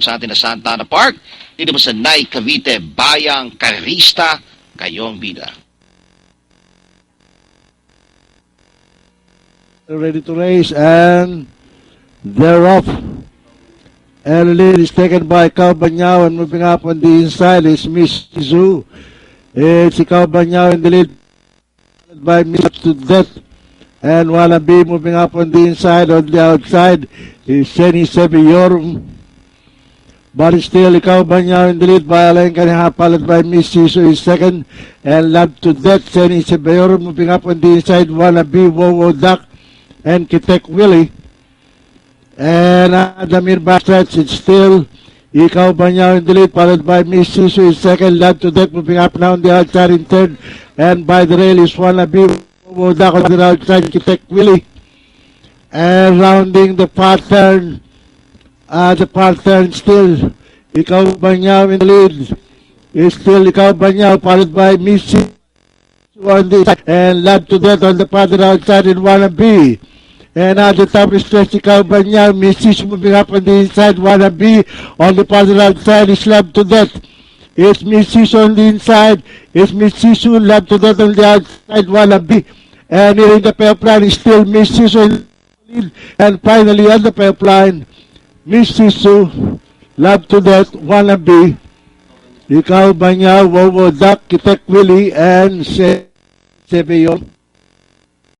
sa atin na Santa Ana Park, dito po sa Nay Cavite, Bayang Karista, kayong bida. Ready to race, and they're off. And the lead is taken by Caubanyao, and moving up on the inside is Miss Zhu. It's Caubanyao in the lead by Miss to Death. And Wannabe moving up on the inside. On the outside is Sheni Sebiyorum. But still Caubanyao in the lead by Alain Kaniha, followed by Miss Zhu is second. And Love to Death, Sheni Sebiyorum moving up on the inside. Wannabe, Wowo Duck, and Kitek Willie. And Adamir Bastard, it's still Caubanyao in the lead, followed by Miss Sisu in second. Love to Death moving up now on the outside in third. And by the rail is Wannabe, Wodak on the outside, Kitek Willie. And rounding the pattern still Caubanyao in the lead. It's still Caubanyao, followed by Miss Sisu on the side. And Love to Death on the pattern outside in Wannabe. And at the top is Tracy Caubanyao. Mrs. moving up on the inside. Wannabe on the pattern outside is Love to Death. It's Mrs. on the inside. It's Mrs. Love to Death on the outside. Wannabe. And here in the pipeline is still Mrs. on the lead. And finally on the pipeline, Mrs. Love to Death, Wannabe, Caubanyao, Wowo Duck, Kitek Willie, and Sebeyon.